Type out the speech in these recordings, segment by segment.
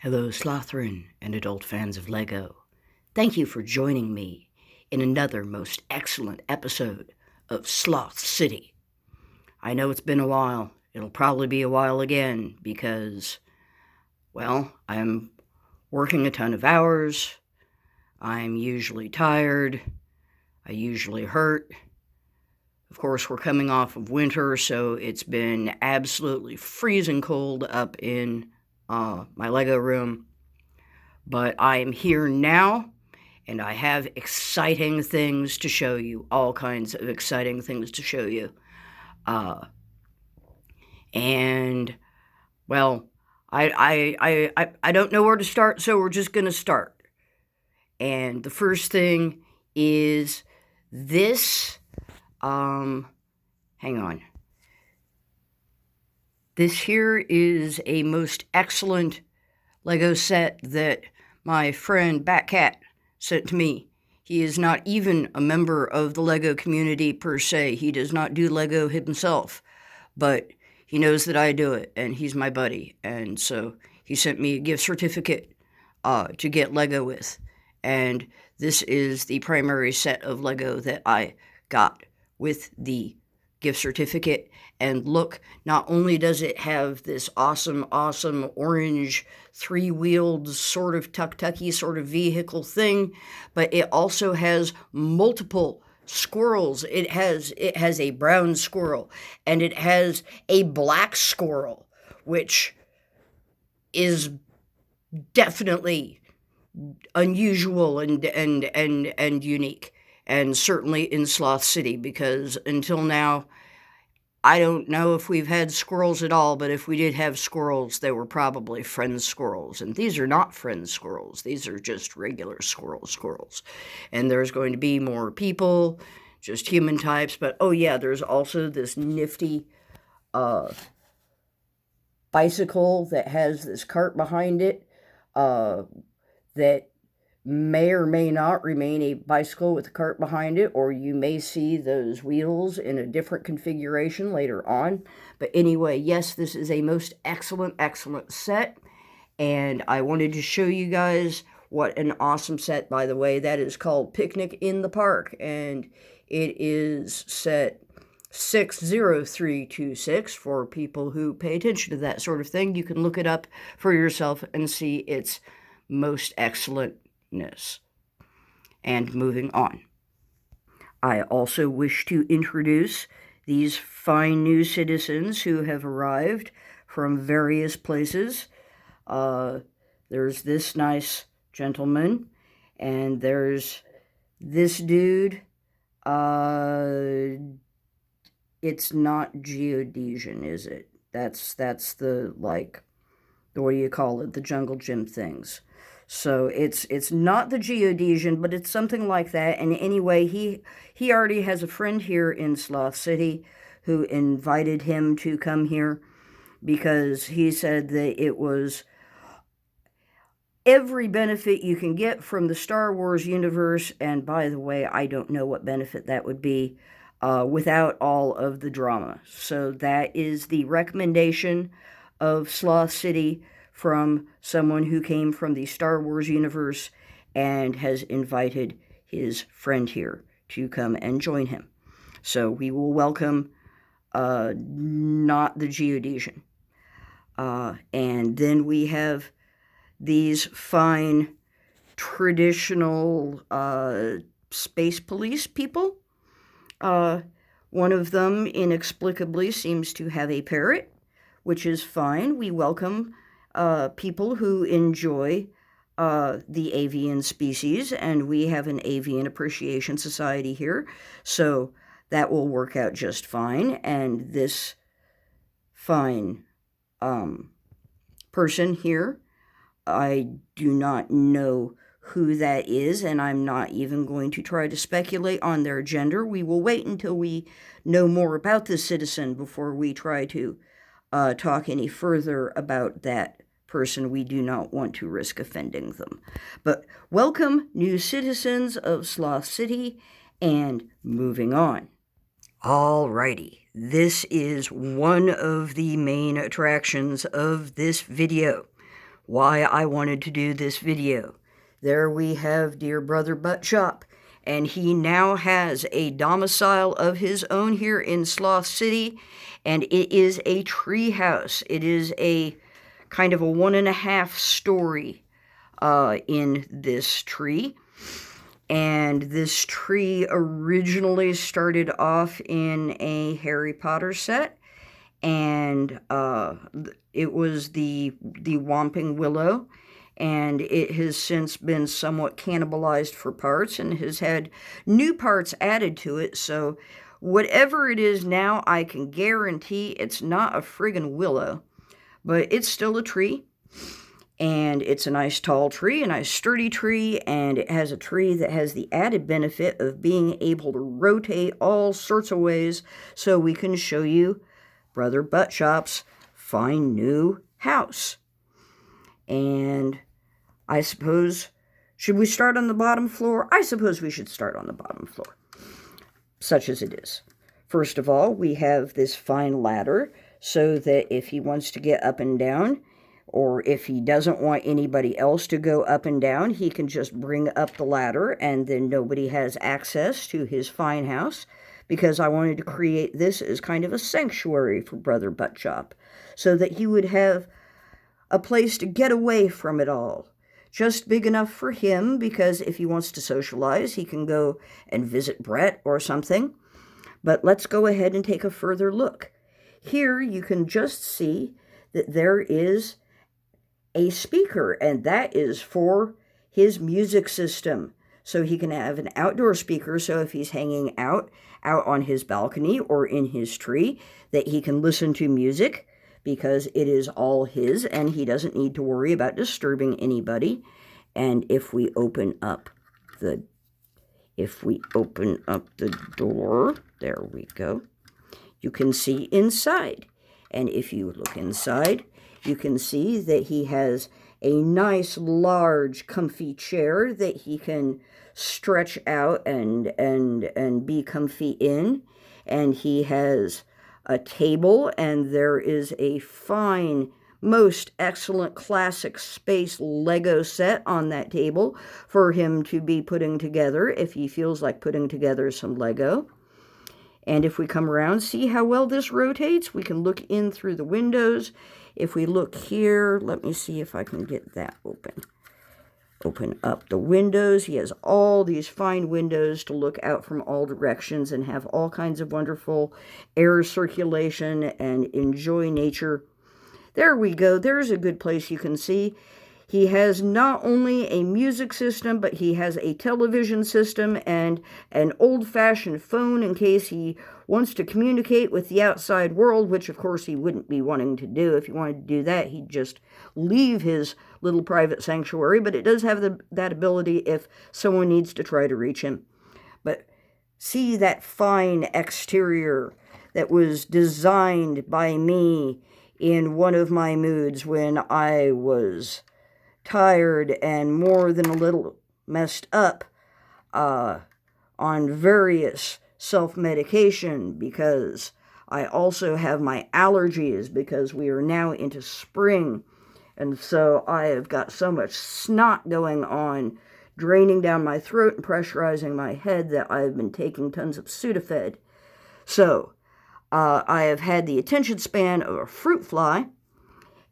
Hello, Slothrin and adult fans of LEGO. Thank you for joining me in another most excellent episode of Sloth City. I know it's been a while. It'll probably be a while again because, well, I'm working a ton of hours. I'm usually tired. I usually hurt. Of course, we're coming off of winter, so it's been absolutely freezing cold up in my LEGO room. But I am here now, and I have exciting things to show you, all kinds of exciting things to show you. And, well, I don't know where to start, so we're just going to start. And the first thing is this, hang on. This here is a most excellent LEGO set that my friend Batcat sent to me. He is not even a member of the LEGO community per se. He does not do LEGO himself, but he knows that I do it, and he's my buddy. And so he sent me a gift certificate to get LEGO with. And this is the primary set of LEGO that I got with the gift certificate. And look, not only does it have this awesome orange three-wheeled sort of tuk-tucky sort of vehicle thing, but it also has multiple squirrels. It has a brown squirrel, and it has a black squirrel, which is definitely unusual and unique, and certainly in Sloth City, because until now, I don't know if we've had squirrels at all, but if we did have squirrels, they were probably friend squirrels. And these are not friend squirrels. These are just regular squirrels. And there's going to be more people, just human types. But, oh yeah, there's also this nifty bicycle that has this cart behind it that may or may not remain a bicycle with a cart behind it, or you may see those wheels in a different configuration later on. But anyway, yes, this is a most excellent set, and I wanted to show you guys what an awesome set. By the way, that is called Picnic in the Park, and it is set 60326 for people who pay attention to that sort of thing. You can look it up for yourself and see its most excellent. And moving on, I also wish to introduce these fine new citizens who have arrived from various places. There's this nice gentleman, and there's this dude. It's not geodesian, is it? That's the, like, what do you call it? The jungle gym things. So it's not the geodesian, but it's something like that. And anyway, he already has a friend here in Sloth City who invited him to come here because he said that it was every benefit you can get from the Star Wars universe. And by the way, I don't know what benefit that would be without all of the drama. So that is the recommendation of Sloth City from someone who came from the Star Wars universe and has invited his friend here to come and join him. So we will welcome not the geodesian. And then we have these fine traditional space police people. One of them inexplicably seems to have a parrot, which is fine. We welcome people who enjoy the avian species, and we have an avian appreciation society here, so that will work out just fine. And this fine person here, I do not know who that is, and I'm not even going to try to speculate on their gender. We will wait until we know more about this citizen before we try to talk any further about that person. We do not want to risk offending them. But welcome, new citizens of Sloth City, and moving on. Alrighty, this is one of the main attractions of this video. why I wanted to do this video. There we have dear brother Buttchop, and he now has a domicile of his own here in Sloth City, and it is a treehouse. It is a kind of a 1.5 story in this tree. And this tree originally started off in a Harry Potter set, and it was the Whomping Willow, and it has since been somewhat cannibalized for parts and has had new parts added to it. So whatever it is now, I can guarantee it's not a friggin' willow, but it's still a tree. And it's a nice tall tree, a nice sturdy tree, and it has a tree that has the added benefit of being able to rotate all sorts of ways, so we can show you Brother Buttchop's fine new house. And I suppose, should we start on the bottom floor? I suppose we should start on the bottom floor, such as it is. First of all, we have this fine ladder, so that if he wants to get up and down, or if he doesn't want anybody else to go up and down, he can just bring up the ladder, and then nobody has access to his fine house, because I wanted to create this as kind of a sanctuary for Brother Buttchop, so that he would have a place to get away from it all. Just big enough for him, because if he wants to socialize, he can go and visit Brett or something. But let's go ahead and take a further look. Here you can just see that there is a speaker, and that is for his music system. So he can have an outdoor speaker, so if he's hanging out on his balcony or in his tree, that he can listen to music, because it is all his, and he doesn't need to worry about disturbing anybody. And if we open up the door, there we go, you can see inside. And if you look inside, you can see that he has a nice, large, comfy chair that he can stretch out and be comfy in. And he has a table, and there is a fine, most excellent classic space Lego set on that table for him to be putting together if he feels like putting together some Lego. And if we come around, see how well this rotates? We can look in through the windows. If we look here, let me see if I can get that open. Open up the windows. He has all these fine windows to look out from all directions and have all kinds of wonderful air circulation and enjoy nature. There we go. There's a good place you can see. He has not only a music system, but he has a television system and an old-fashioned phone in case he wants to communicate with the outside world, which of course he wouldn't be wanting to do. If he wanted to do that, he'd just leave his little private sanctuary, but it does have that ability if someone needs to try to reach him. But see that fine exterior that was designed by me in one of my moods when I was tired and more than a little messed up on various self-medication, because I also have my allergies, because we are now into spring, and so I have got so much snot going on, draining down my throat and pressurizing my head, that I've been taking tons of Sudafed. So I have had the attention span of a fruit fly,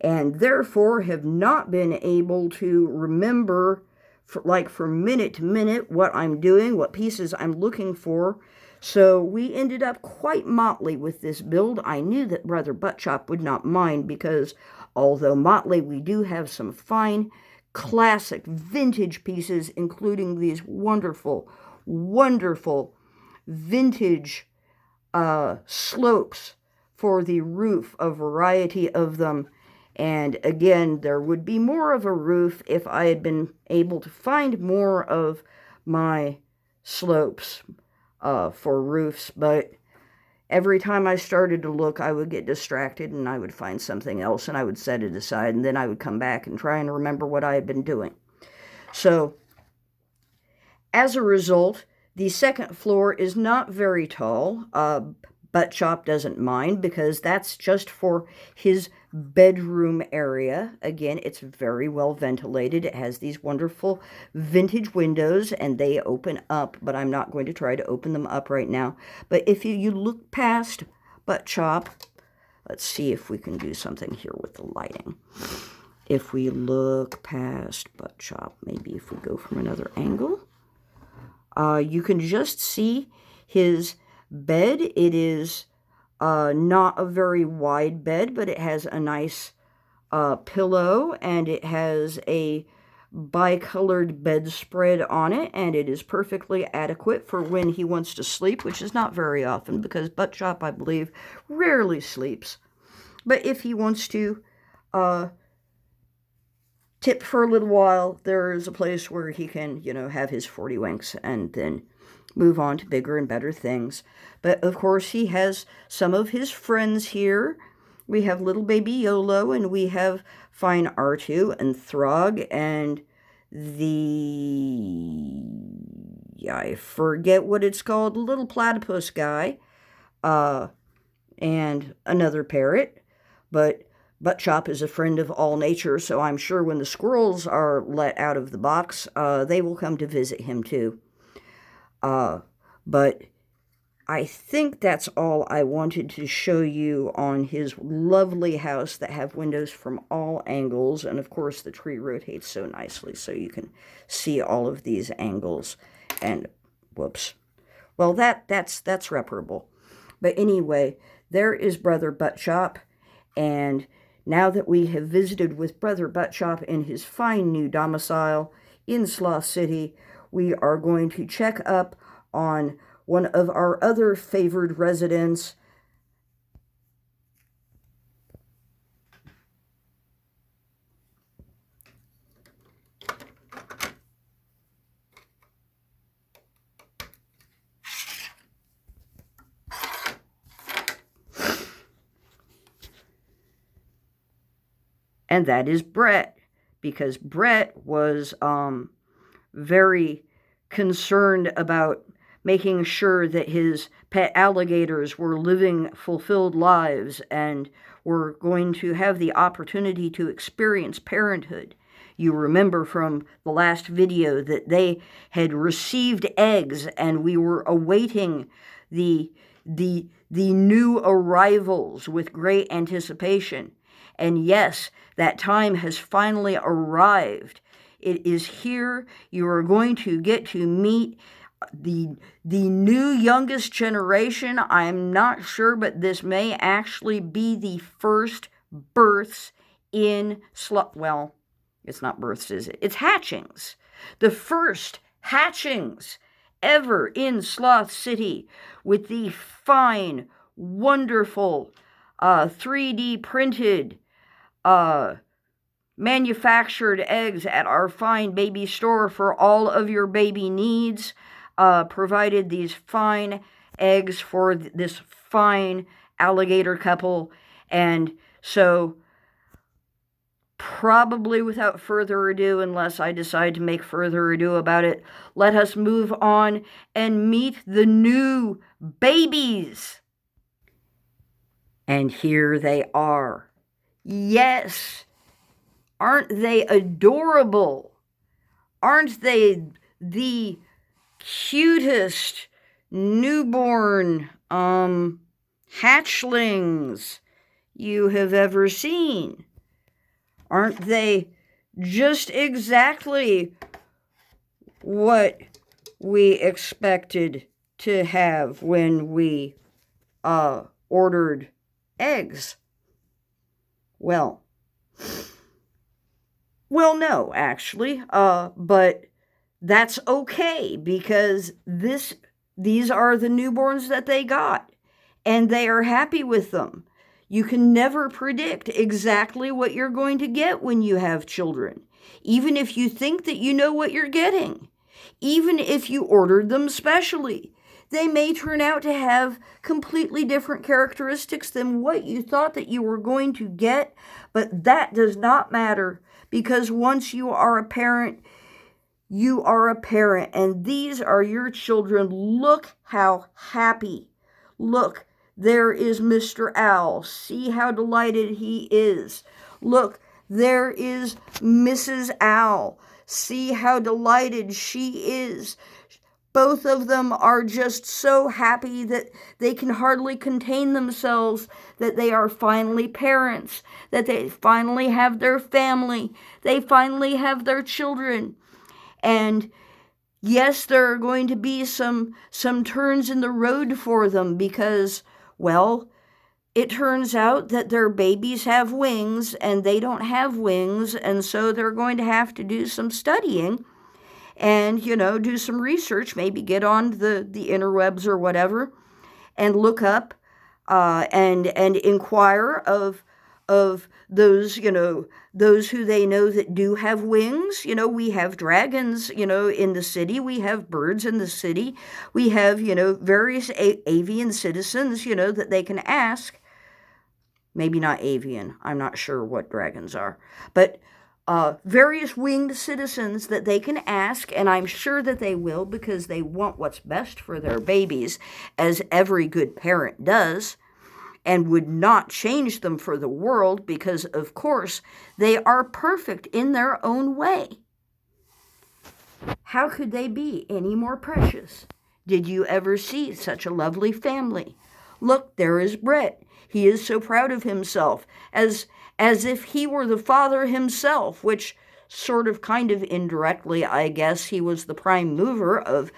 and therefore have not been able to remember from minute to minute what I'm doing, what pieces I'm looking for. So we ended up quite motley with this build. I knew that Brother Buttchop would not mind, because although motley, we do have some fine, classic, vintage pieces, including these wonderful, wonderful vintage slopes for the roof, a variety of them. And again, there would be more of a roof if I had been able to find more of my slopes for roofs, but every time I started to look, I would get distracted and I would find something else and I would set it aside, and then I would come back and try and remember what I had been doing. So, as a result, the second floor is not very tall. Buttchop doesn't mind, because that's just for his bedroom area. Again, it's very well ventilated. It has these wonderful vintage windows, and they open up, but I'm not going to try to open them up right now. But if you look past Buttchop, let's see if we can do something here with the lighting. If we look past Buttchop, maybe if we go from another angle, you can just see his bed. It is not a very wide bed, but it has a nice pillow, and it has a bicolored bedspread on it, and it is perfectly adequate for when he wants to sleep, which is not very often because Buttchop, I believe, rarely sleeps. But if he wants to tip for a little while, there is a place where he can, have his 40 winks and then move on to bigger and better things. But of course, he has some of his friends here. We have little baby Yolo, and we have fine R2 and Throg, and I forget what it's called, little platypus guy, and another parrot. But Buttchop is a friend of all nature, so I'm sure when the squirrels are let out of the box, they will come to visit him too. But I think that's all I wanted to show you on his lovely house that have windows from all angles. And of course, the tree rotates so nicely so you can see all of these angles. And whoops. Well, that's reparable. But anyway, there is Brother Buttchop. And now that we have visited with Brother Buttchop in his fine new domicile in Sloth City, we are going to check up on one of our other favored residents. And that is Brett, because Brett was very concerned about making sure that his pet alligators were living fulfilled lives and were going to have the opportunity to experience parenthood. You remember from the last video that they had received eggs, and we were awaiting the new arrivals with great anticipation. And yes, that time has finally arrived. It is here. You are going to get to meet the new youngest generation. I'm not sure, but this may actually be the first births in well, it's not births, is it? It's hatchings. The first hatchings ever in Sloth City, with the fine, wonderful 3D printed manufactured eggs at our fine baby store for all of your baby needs. Provided these fine eggs for this fine alligator couple. And so, probably without further ado, unless I decide to make further ado about it, let us move on and meet the new babies. And here they are. Yes! Aren't they adorable? Aren't they the cutest newborn hatchlings you have ever seen? Aren't they just exactly what we expected to have when we ordered eggs? Well, no, actually, but that's okay, because these are the newborns that they got, and they are happy with them. You can never predict exactly what you're going to get when you have children, even if you think that you know what you're getting. Even if you ordered them specially, they may turn out to have completely different characteristics than what you thought that you were going to get, but that does not matter, because once you are a parent, you are a parent, and these are your children. Look how happy. Look, there is Mr. Owl. See how delighted he is. Look, there is Mrs. Owl. See how delighted she is. Both of them are just so happy that they can hardly contain themselves, that they are finally parents, that they finally have their family, they finally have their children. And yes, there are going to be some turns in the road for them because, well, it turns out that their babies have wings and they don't have wings, and so they're going to have to do some studying and, do some research, maybe get on the interwebs or whatever, and look up and inquire of those, those who they know that do have wings. We have dragons, in the city. We have birds in the city. We have, various avian citizens, that they can ask. Maybe not avian. I'm not sure what dragons are. But various winged citizens that they can ask, and I'm sure that they will because they want what's best for their babies, as every good parent does, and would not change them for the world because, of course, they are perfect in their own way. How could they be any more precious? Did you ever see such a lovely family? Look, there is Brett. He is so proud of himself, as if he were the father himself, which sort of kind of indirectly, I guess, he was the prime mover of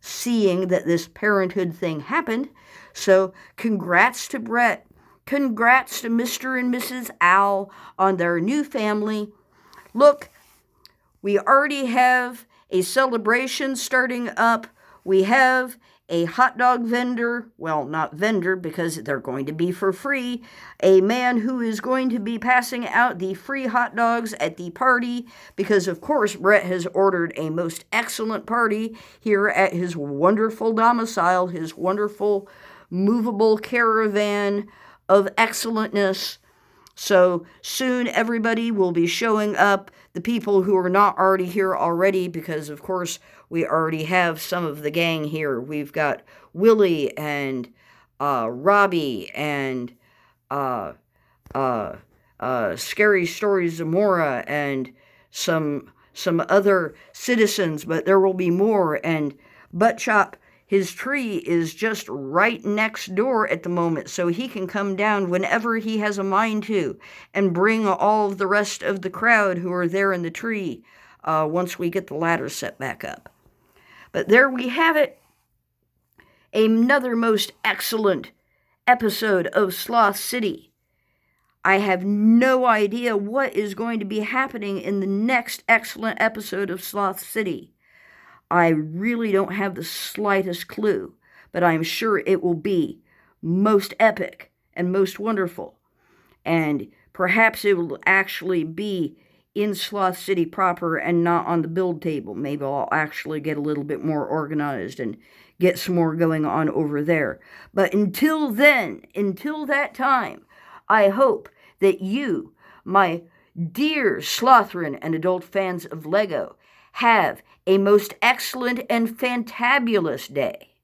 seeing that this parenthood thing happened. So congrats to Brett. Congrats to Mr. and Mrs. Owl on their new family. Look, we already have a celebration starting up. We have a hot dog vendor, well, not vendor because they're going to be for free, a man who is going to be passing out the free hot dogs at the party because, of course, Brett has ordered a most excellent party here at his wonderful domicile, his wonderful movable caravan of excellentness. So soon everybody will be showing up, the people who are not already here already, because of course we already have some of the gang here. We've got Willie and Robbie and Scary Story Zamora and some other citizens, but there will be more. And Buttchop, his tree is just right next door at the moment, so he can come down whenever he has a mind to and bring all of the rest of the crowd who are there in the tree once we get the ladder set back up. But there we have it. Another most excellent episode of Sloth City. I have no idea what is going to be happening in the next excellent episode of Sloth City. I really don't have the slightest clue, but I'm sure it will be most epic and most wonderful. And perhaps it will actually be in Sloth City proper and not on the build table. Maybe I'll actually get a little bit more organized and get some more going on over there. But until then, until that time, I hope that you, my dear Slothrin and adult fans of Lego, have a most excellent and fantabulous day.